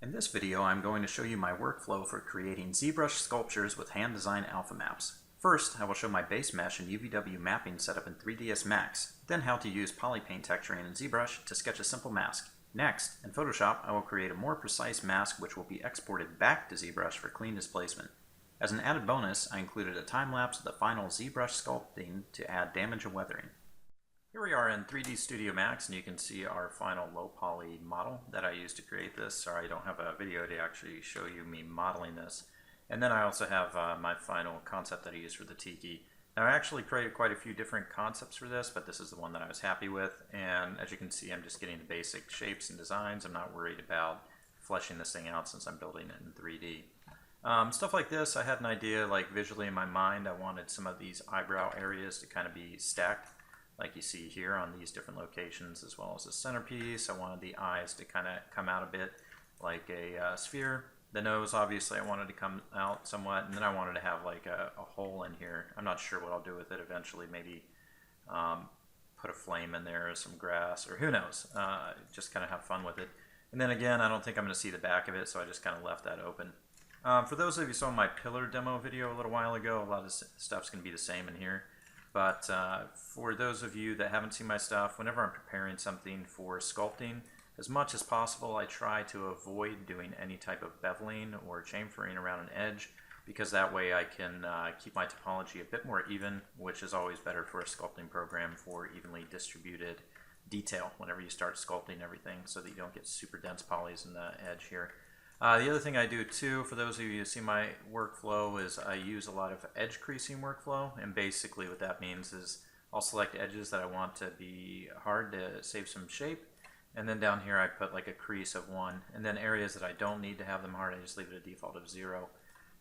In this video, I'm going to show you my workflow for creating ZBrush sculptures with hand-designed alpha maps. First, I will show my base mesh and UVW mapping setup in 3ds Max, then how to use polypaint texturing in ZBrush to sketch a simple mask. Next, in Photoshop, I will create a more precise mask which will be exported back to ZBrush for clean displacement. As an added bonus, I included a time-lapse of the final ZBrush sculpting to add damage and weathering. Here we are in 3D Studio Max, and you can see our final low poly model that I used to create this. Sorry, I don't have a video to actually show you me modeling this. And then I also have my final concept that I used for the Tiki. Now I actually created quite a few different concepts for this, but this is the one that I was happy with. And as you can see, I'm just getting the basic shapes and designs. I'm not worried about fleshing this thing out since I'm building it in 3D. Stuff like this, I had an idea, like visually in my mind, I wanted some of these eyebrow areas to kind of be stacked, like you see here on these different locations, as well as the centerpiece. I wanted the eyes to kind of come out a bit like a sphere. The nose, obviously, I wanted to come out somewhat, and then I wanted to have like a hole in here. I'm not sure what I'll do with it eventually. Maybe put a flame in there or some grass, or who knows. Just kind of have fun with it. And then again, I don't think I'm going to see the back of it, so I just kind of left that open. For those of you who saw my pillar demo video a little while ago, a lot of this stuff's going to be the same in here. But for those of you that haven't seen my stuff, whenever I'm preparing something for sculpting, as much as possible I try to avoid doing any type of beveling or chamfering around an edge, because that way I can keep my topology a bit more even, which is always better for a sculpting program for evenly distributed detail whenever you start sculpting everything, so that you don't get super dense polys in the edge here. The other thing I do too, for those of you who see my workflow, is I use a lot of edge creasing workflow, and basically what that means is I'll select edges that I want to be hard to save some shape, and then down here I put like a crease of 1, and then areas that I don't need to have them hard, I just leave it a default of 0.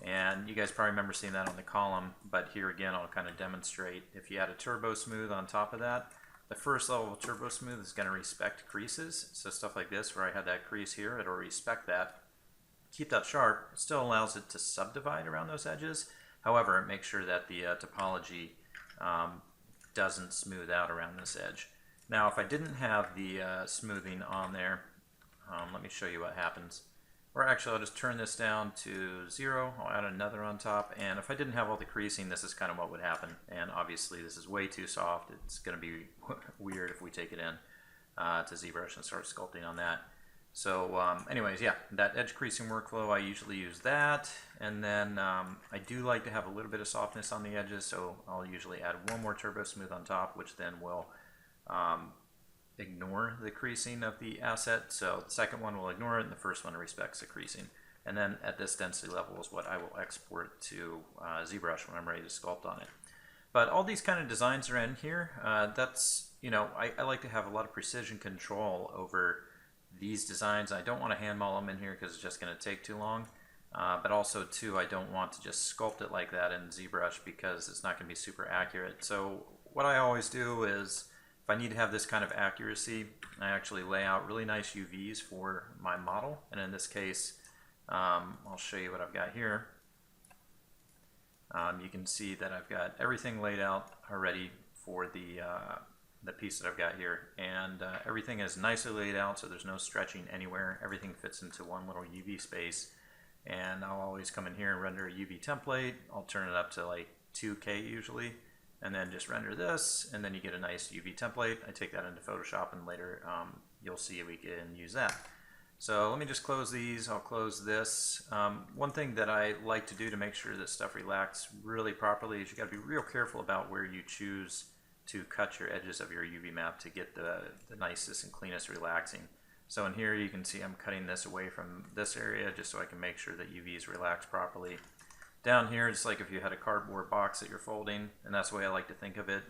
And you guys probably remember seeing that on the column, but here again I'll kind of demonstrate. If you add a turbo smooth on top of that, the first level of turbo smooth is going to respect creases, so stuff like this where I had that crease here, it'll respect that. Keep that sharp. It still allows it to subdivide around those edges. However, make sure that the topology doesn't smooth out around this edge. Now, if I didn't have the smoothing on there, let me show you what happens. Or actually, I'll just turn this down to 0. I'll add another on top. And if I didn't have all the creasing, this is kind of what would happen. And obviously, this is way too soft. It's going to be weird if we take it in to ZBrush and start sculpting on that. So anyways, yeah, that edge creasing workflow, I usually use that. And then I do like to have a little bit of softness on the edges, so I'll usually add one more turbo smooth on top, which then will ignore the creasing of the asset. So the second one will ignore it, and the first one respects the creasing. And then at this density level is what I will export to ZBrush when I'm ready to sculpt on it. But all these kind of designs are in here. That's, you know, I like to have a lot of precision control over these designs. I don't want to hand model them in here because it's just going to take too long, but also too I don't want to just sculpt it like that in ZBrush because it's not going to be super accurate. So what I always do is, if I need to have this kind of accuracy, I actually lay out really nice UVs for my model, and in this case I'll show you what I've got here. You can see that I've got everything laid out already for the piece that I've got here, and everything is nicely laid out, so there's no stretching anywhere. Everything fits into one little UV space, and I'll always come in here and render a UV template. I'll turn it up to like 2K usually, and then just render this, and then you get a nice UV template. I take that into Photoshop, and later you'll see we can use that. So let me just close these. I'll close this. One thing that I like to do to make sure that stuff relaxes really properly is you got to be real careful about where you choose to cut your edges of your UV map to get the nicest and cleanest relaxing. So in here you can see I'm cutting this away from this area just so I can make sure that UVs relax properly. Down here, just like if you had a cardboard box that you're folding, and that's the way I like to think of it,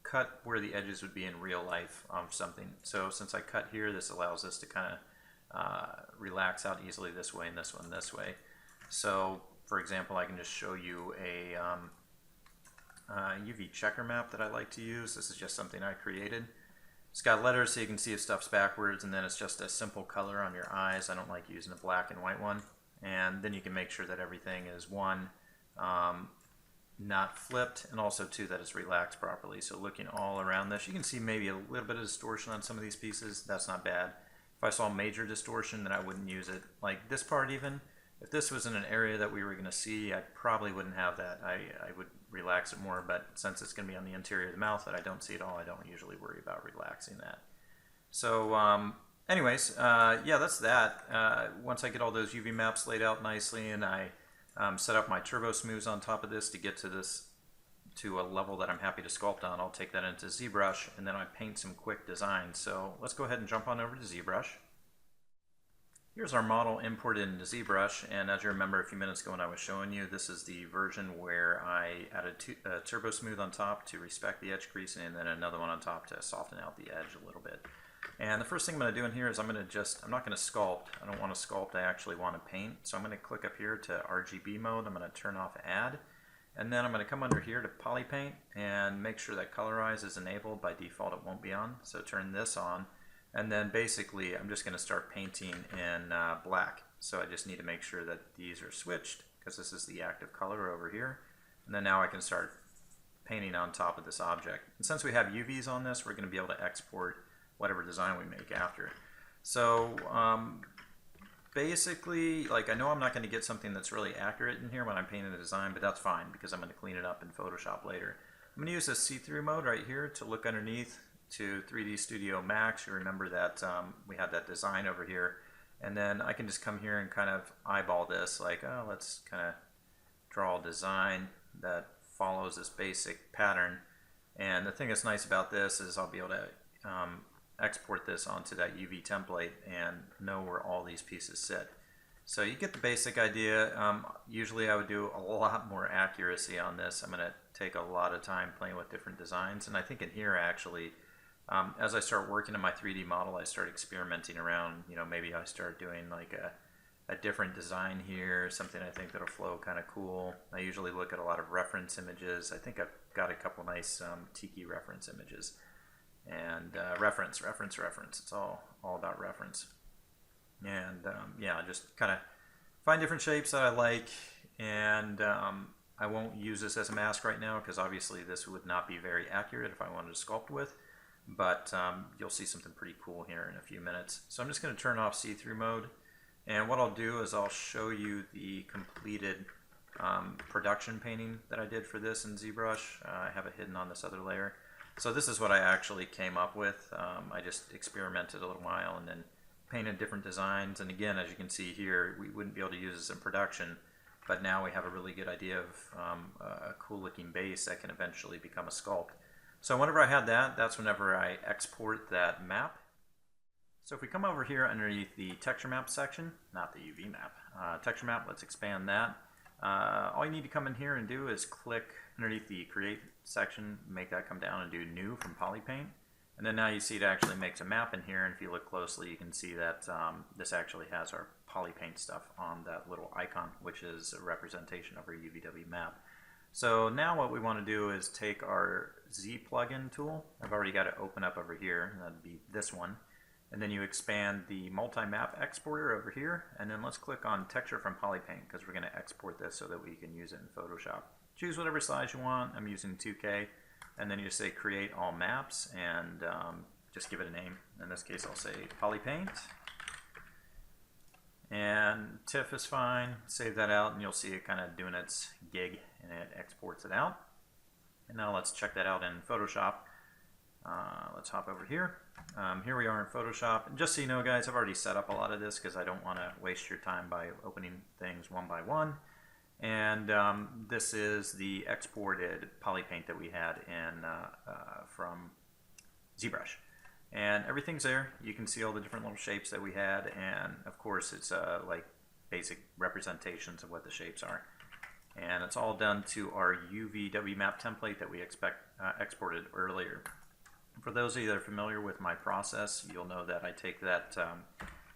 cut where the edges would be in real life on something. So since I cut here, this allows this to kind of relax out easily this way and this one this way. So for example, I can just show you a UV checker map that I like to use. This is just something I created. It's got letters so you can see if stuff's backwards, and then it's just a simple color on your eyes. I don't like using a black and white one. And then you can make sure that everything is not flipped, and also too that it's relaxed properly. So looking all around this, you can see maybe a little bit of distortion on some of these pieces. That's not bad. If I saw major distortion, then I wouldn't use it. Like this part even, if this was in an area that we were going to see, I probably wouldn't have that. I would relax it more, but since it's going to be on the interior of the mouth that I don't see at all, I don't usually worry about relaxing that. So anyways, yeah, that's that. Once I get all those UV maps laid out nicely and I set up my turbo smooths on top of this to get to a level that I'm happy to sculpt on, I'll take that into ZBrush and then I paint some quick designs. So let's go ahead and jump on over to ZBrush. Here's our model imported into ZBrush, and as you remember a few minutes ago when I was showing you, this is the version where I added a turbo smooth on top to respect the edge creasing and then another one on top to soften out the edge a little bit. And the first thing I'm going to do in here is I'm not going to sculpt. I don't want to sculpt, I actually want to paint. So I'm going to click up here to RGB mode, I'm going to turn off add, and then I'm going to come under here to polypaint and make sure that colorize is enabled. By default it won't be on, so turn this on. And then basically I'm just going to start painting in black. So I just need to make sure that these are switched because this is the active color over here. And then now I can start painting on top of this object. And since we have UVs on this, we're going to be able to export whatever design we make after. So basically, like, I know I'm not going to get something that's really accurate in here when I'm painting the design, but that's fine because I'm going to clean it up in Photoshop later. I'm going to use this see-through mode right here to look underneath to 3D Studio Max. You remember that we had that design over here, and then I can just come here and kind of eyeball this, like, oh, let's kind of draw a design that follows this basic pattern. And the thing that's nice about this is I'll be able to export this onto that UV template and know where all these pieces sit. So you get the basic idea. Usually I would do a lot more accuracy on this. I'm going to take a lot of time playing with different designs, and I think in here actually, as I start working on my 3D model, I start experimenting around. You know, maybe I start doing like a different design here, something I think that'll flow kind of cool. I usually look at a lot of reference images. I think I've got a couple nice Tiki reference images. And reference. It's all about reference. And yeah, just kind of find different shapes that I like, and I won't use this as a mask right now because obviously this would not be very accurate if I wanted to sculpt with, but you'll see something pretty cool here in a few minutes. So I'm just going to turn off see-through mode, and what I'll do is I'll show you the completed production painting that I did for this in ZBrush. I have it hidden on this other layer. So this is what I actually came up with. I just experimented a little while and then painted different designs. And again, as you can see here, we wouldn't be able to use this in production, but now we have a really good idea of a cool looking base that can eventually become a sculpt. So whenever I had that, that's whenever I export that map. So if we come over here underneath the texture map section, not the UV map, texture map, let's expand that. All you need to come in here and do is click underneath the create section, make that come down and do new from polypaint, and then now you see it actually makes a map in here, and if you look closely you can see that this actually has our polypaint stuff on that little icon, which is a representation of our UVW map. So now what we want to do is take our Z plugin tool. I've already got it open up over here, and that'd be this one. And then you expand the multi-map exporter over here, and then let's click on texture from polypaint because we're going to export this so that we can use it in Photoshop. Choose whatever size you want. I'm using 2K, and then you just say create all maps and just give it a name. In this case I'll say polypaint, and TIFF is fine. Save that out and you'll see it kind of doing its gig and it exports it out. And now let's check that out in Photoshop. Let's hop over here. Here we are in Photoshop. And just so you know, guys, I've already set up a lot of this because I don't want to waste your time by opening things one by one. And this is the exported polypaint that we had in from ZBrush. And everything's there. You can see all the different little shapes that we had, and of course it's like basic representations of what the shapes are. And it's all done to our UVW map template that we exported earlier. For those of you that are familiar with my process, you'll know that I take that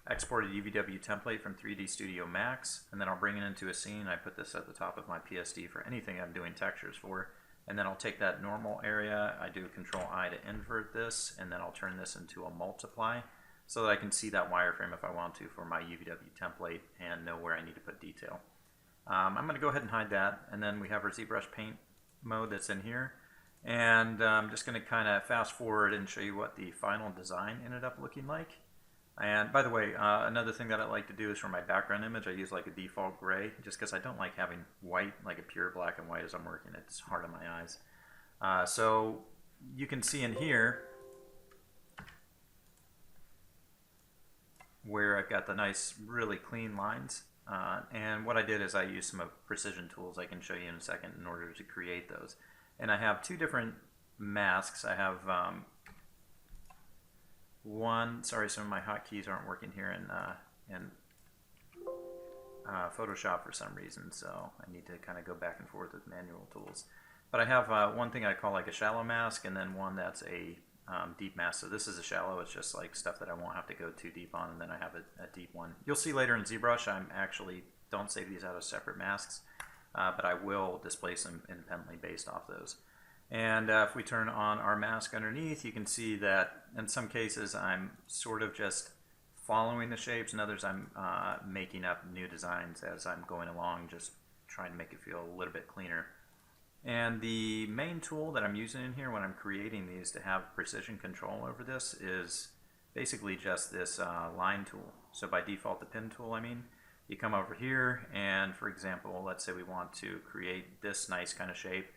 exported UVW template from 3D Studio Max, and then I'll bring it into a scene. I put this at the top of my PSD for anything I'm doing textures for, and then I'll take that normal area, I do Control-I to invert this, and then I'll turn this into a multiply so that I can see that wireframe if I want to for my UVW template and know where I need to put detail. I'm going to go ahead and hide that, and then we have our ZBrush paint mode that's in here. And I'm just going to kind of fast forward and show you what the final design ended up looking like. And by the way, another thing that I like to do is for my background image, I use like a default gray, just because I don't like having white, like a pure black and white as I'm working. It's hard on my eyes. So you can see in here where I've got the nice, really clean lines. And what I did is I used some precision tools I can show you in a second in order to create those. And I have two different masks. I have one, sorry, some of my hotkeys aren't working here in Photoshop for some reason, so I need to kind of go back and forth with manual tools. But I have one thing I call like a shallow mask, and then one that's a deep mask. So this is a shallow, it's just like stuff that I won't have to go too deep on, and then I have a deep one. You'll see later in ZBrush, I'm actually don't save these out as separate masks, but I will displace them independently based off those. And if we turn on our mask underneath, you can see that in some cases I'm sort of just following the shapes, and others I'm making up new designs as I'm going along, just trying to make it feel a little bit cleaner. And the main tool that I'm using in here when I'm creating these to have precision control over this is basically just this line tool. So by default, the pen tool, I mean, you come over here and, for example, let's say we want to create this nice kind of shape.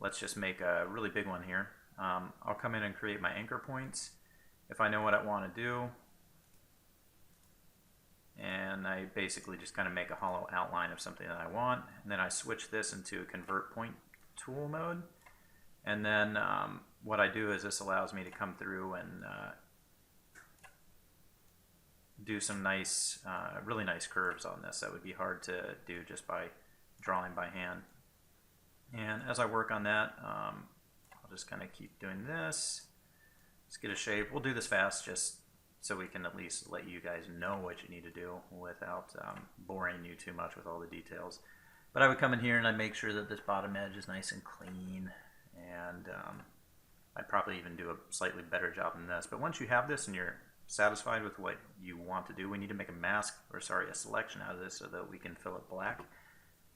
Let's just make a really big one here. I'll come in and create my anchor points if I know what I want to do. And I basically just kind of make a hollow outline of something that I want. And then I switch this into convert point tool mode. And then what I do is this allows me to come through and do some nice, really nice curves on this that would be hard to do just by drawing by hand. And as I work on that, I'll just kind of keep doing this. Let's get a shape. We'll do this fast just so we can at least let you guys know what you need to do without boring you too much with all the details. But I would come in here and I'd make sure that this bottom edge is nice and clean. And I'd probably even do a slightly better job than this. But once you have this and you're satisfied with what you want to do, we need to make a mask, or sorry, a selection out of this so that we can fill it black.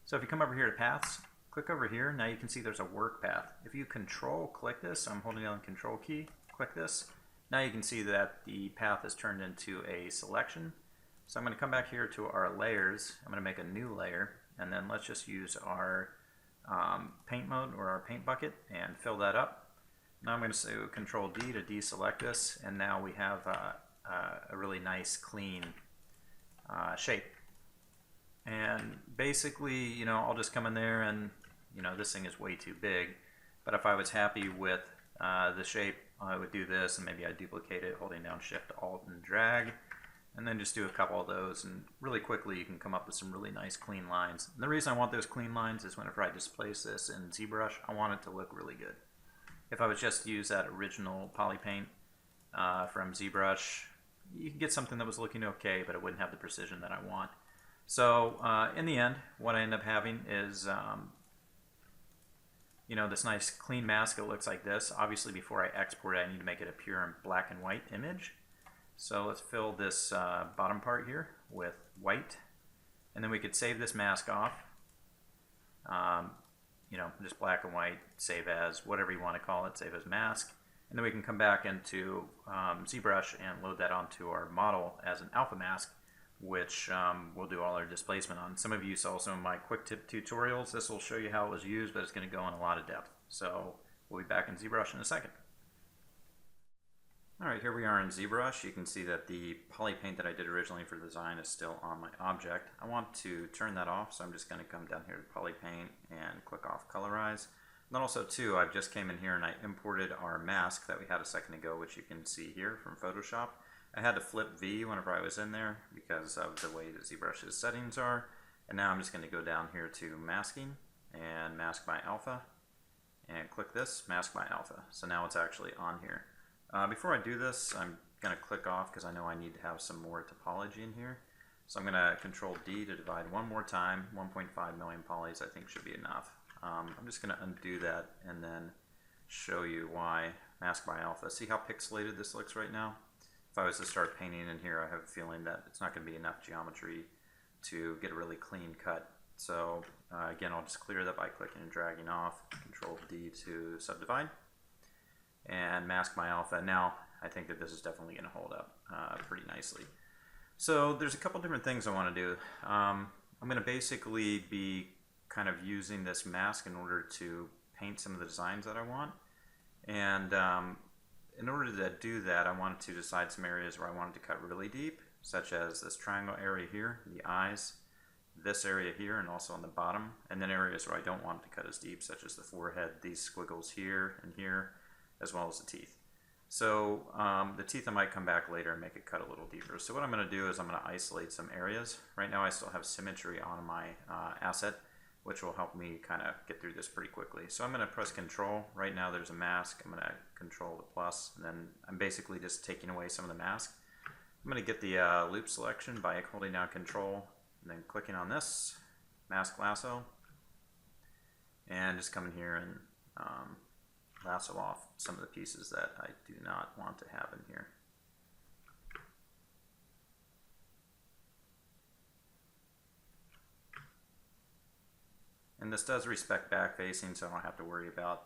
So if you come over here to paths, click over here. Now you can see there's a work path. If you control click this, I'm holding down the control key, click this. Now you can see that the path is turned into a selection. So I'm going to come back here to our layers. I'm going to make a new layer, and then let's just use our paint mode or our paint bucket and fill that up. Now I'm going to say Control D to deselect this, and now we have a really nice clean shape. And basically, you know, I'll just come in there and, you know, this thing is way too big, but if I was happy with the shape, I would do this, and maybe I duplicate it holding down Shift, Alt, and drag, and then just do a couple of those, and really quickly you can come up with some really nice clean lines. And the reason I want those clean lines is whenever I displace this in ZBrush, I want it to look really good. If I was just to use that original polypaint from ZBrush, you could get something that was looking okay, but it wouldn't have the precision that I want. So in the end, what I end up having is you know, this nice clean mask. It looks like this. Obviously, before I export it, I need to make it a pure black and white image. So let's fill this bottom part here with white, and then we could save this mask off. You know, just black and white, save as, whatever you want to call it, save as mask. And then we can come back into ZBrush and load that onto our model as an alpha mask, which we'll do all our displacement on. Some of you saw some of my quick tip tutorials. This will show you how it was used, but it's going to go in a lot of depth. So we'll be back in ZBrush in a second. Alright, here we are in ZBrush. You can see that the polypaint that I did originally for the design is still on my object. I want to turn that off, so I'm just going to come down here to polypaint and click off colorize. And then also too, I've just came in here and I imported our mask that we had a second ago, which you can see here from Photoshop. I had to flip V whenever I was in there because of the way that ZBrush's settings are. And now I'm just going to go down here to masking and mask by alpha and click this, mask by alpha. So now it's actually on here. Before I do this, I'm going to click off because I know I need to have some more topology in here. So I'm going to Control D to divide one more time. 1.5 million polys I think should be enough. I'm just going to undo that and then show you why. Mask by alpha. See how pixelated this looks right now? If I was to start painting in here, I have a feeling that it's not going to be enough geometry to get a really clean cut. So again, I'll just clear that by clicking and dragging off. Control D to subdivide. And mask my alpha. Now, I think that this is definitely going to hold up pretty nicely. So there's a couple different things I want to do. I'm going to basically be kind of using this mask in order to paint some of the designs that I want. And in order to do that, I wanted to decide some areas where I wanted to cut really deep, such as this triangle area here, the eyes, this area here, and also on the bottom, and then areas where I don't want to cut as deep, such as the forehead, these squiggles here and here, as well as the teeth. So the teeth I might come back later and make it cut a little deeper. So what I'm going to do is I'm going to isolate some areas. Right now I still have symmetry on my asset, which will help me kind of get through this pretty quickly. So I'm going to press Control. Right now there's a mask. I'm going to Control the plus, and then I'm basically just taking away some of the mask. I'm going to get the loop selection by holding down Control and then clicking on this mask lasso, and just come in here and lasso off some of the pieces that I do not want to have in here. And this does respect back facing, so I don't have to worry about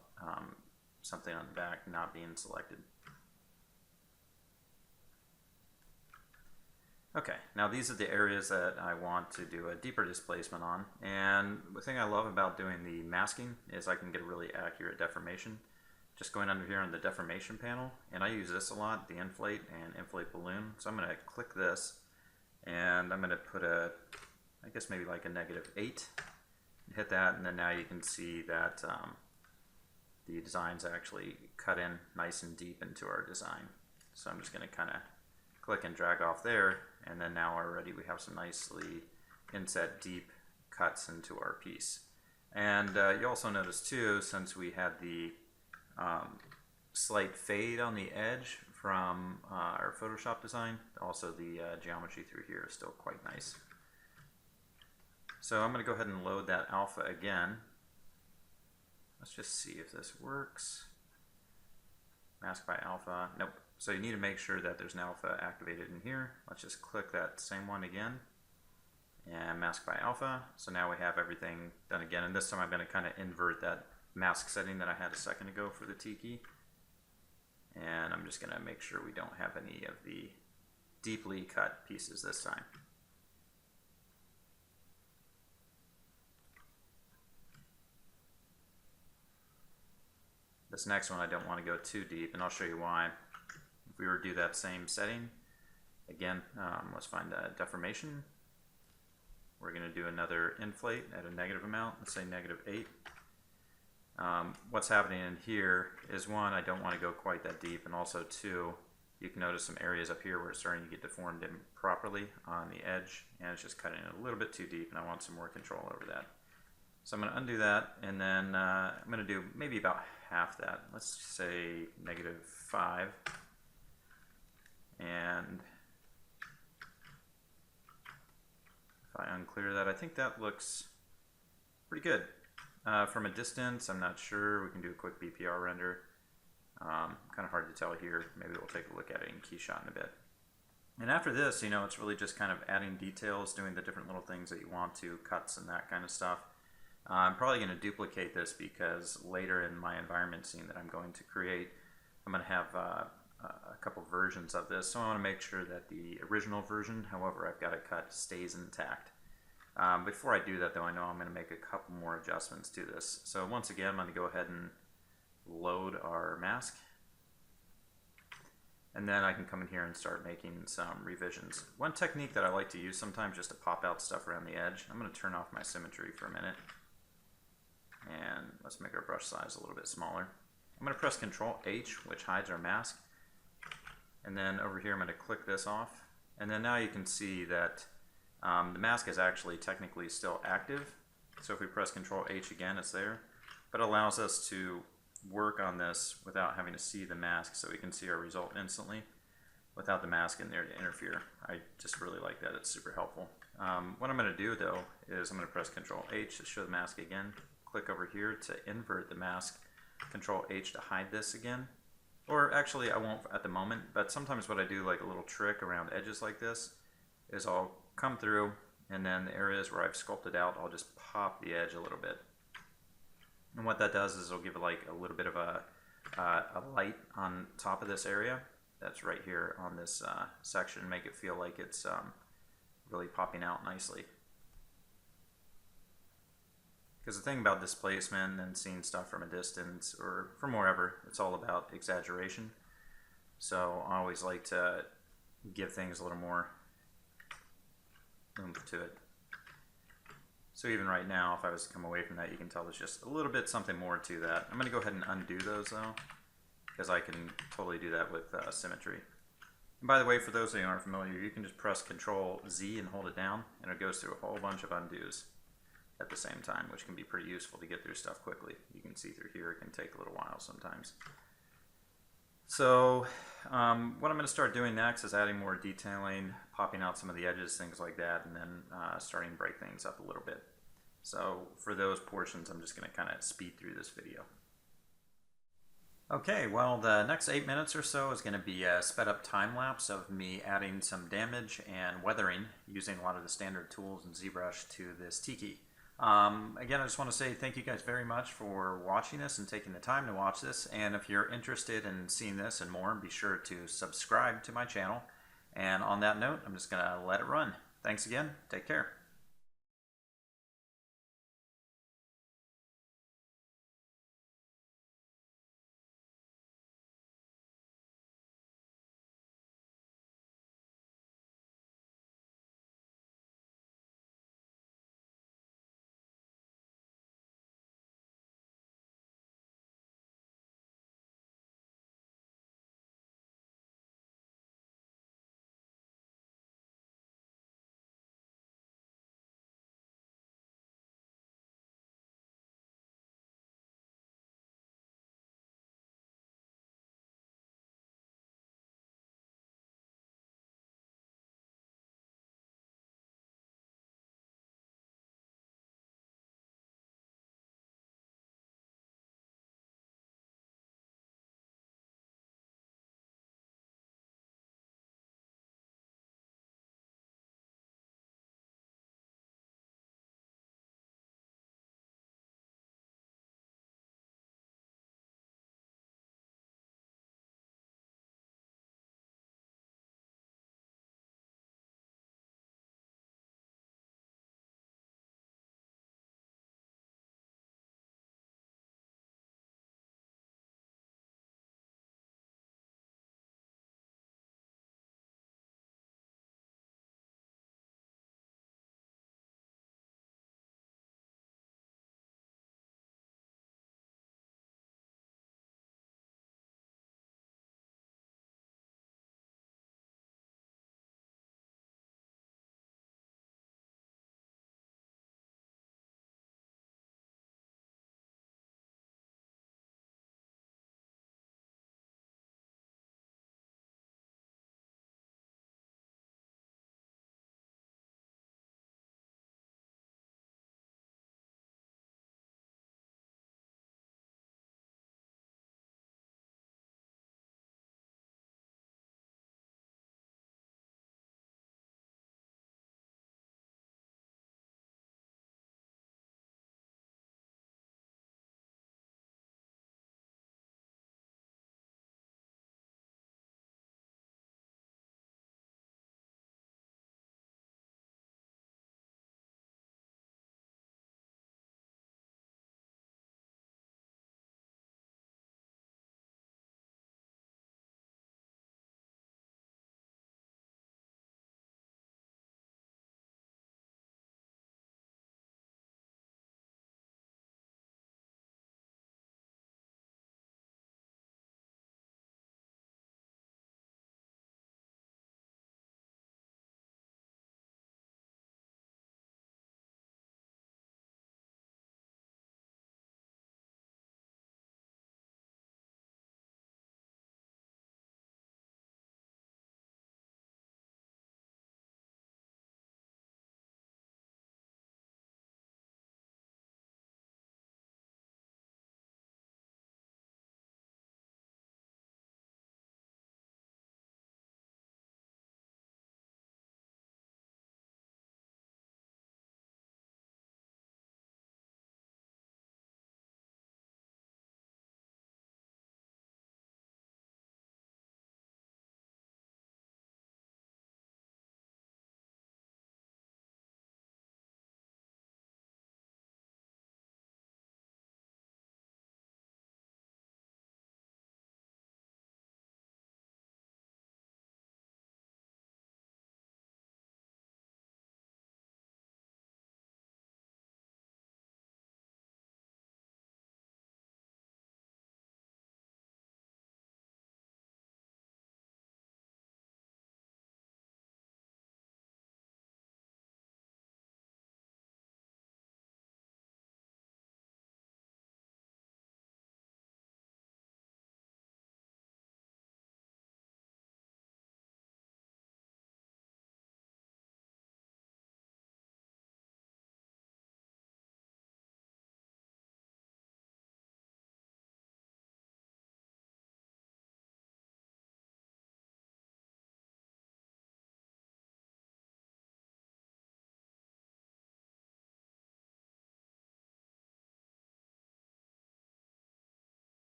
something on the back not being selected. Okay, now these are the areas that I want to do a deeper displacement on, and the thing I love about doing the masking is I can get a really accurate deformation. Just going under here on the deformation panel, and I use this a lot, the inflate and inflate balloon. So I'm going to click this, and I'm going to put a, I guess maybe like a -8, hit that, and then now you can see that the design's actually cut in nice and deep into our design. So I'm just going to kind of click and drag off there, and then now already we have some nicely inset deep cuts into our piece. And you also notice too, since we had the slight fade on the edge from our Photoshop design, also the geometry through here is still quite nice. So I'm going to go ahead and load that alpha again. Let's just see if this works. Mask by alpha. Nope. So you need to make sure that there's an alpha activated in here. Let's just click that same one again and mask by alpha. So now we have everything done again, and this time I'm going to kind of invert that mask setting that I had a second ago for the Tiki. And I'm just going to make sure we don't have any of the deeply cut pieces this time. This next one I don't want to go too deep, and I'll show you why. If we were to do that same setting, again, let's find a deformation. We're going to do another inflate at a negative amount, let's say -8. What's happening in here is, one, I don't want to go quite that deep, and also two, you can notice some areas up here where it's starting to get deformed improperly on the edge, and it's just cutting it a little bit too deep, and I want some more control over that. So I'm going to undo that, and then I'm going to do maybe about half that. Let's say -5. And if I unclear that, I think that looks pretty good. From a distance, I'm not sure. We can do a quick BPR render. Kind of hard to tell here. Maybe we'll take a look at it in Keyshot in a bit. And after this, you know, it's really just kind of adding details, doing the different little things that you want to, cuts and that kind of stuff. I'm probably going to duplicate this because later in my environment scene that I'm going to create, I'm going to have a couple versions of this. So I want to make sure that the original version, however I've got it cut, stays intact. Before I do that though, I know I'm going to make a couple more adjustments to this. So once again, I'm going to go ahead and load our mask. And then I can come in here and start making some revisions. One technique that I like to use sometimes just to pop out stuff around the edge, I'm going to turn off my symmetry for a minute. And let's make our brush size a little bit smaller. I'm going to press Control H, which hides our mask. And then over here I'm going to click this off. And then now you can see that the mask is actually technically still active. So if we press Control H again, it's there. But it allows us to work on this without having to see the mask, so we can see our result instantly without the mask in there to interfere. I just really like that. It's super helpful. What I'm going to do though is I'm going to press Control H to show the mask again. Click over here to invert the mask. Control H to hide this again. Or actually I won't at the moment, but sometimes what I do, like a little trick around edges like this, is I'll come through and then the areas where I've sculpted out, I'll just pop the edge a little bit. And what that does is it'll give like a little bit of a light on top of this area that's right here on this section, make it feel like it's really popping out nicely. Because the thing about displacement and seeing stuff from a distance or from wherever, it's all about exaggeration. So I always like to give things a little more oomph to it. So even right now, if I was to come away from that, you can tell there's just a little bit something more to that. I'm going to go ahead and undo those though, because I can totally do that with symmetry. And by the way, for those of you who aren't familiar, you can just press Control Z and hold it down, and it goes through a whole bunch of undos at the same time, which can be pretty useful to get through stuff quickly. You can see through here, it can take a little while sometimes. So what I'm going to start doing next is adding more detailing, popping out some of the edges, things like that, and then starting to break things up a little bit. So for those portions, I'm just going to kind of speed through this video. Okay, well, the next 8 minutes or so is going to be a sped up time lapse of me adding some damage and weathering using a lot of the standard tools in ZBrush to this Tiki. Again, I just want to say thank you guys very much for watching this and taking the time to watch this. And if you're interested in seeing this and more, be sure to subscribe to my channel. And on that note, I'm just going to let it run. Thanks again. Take care.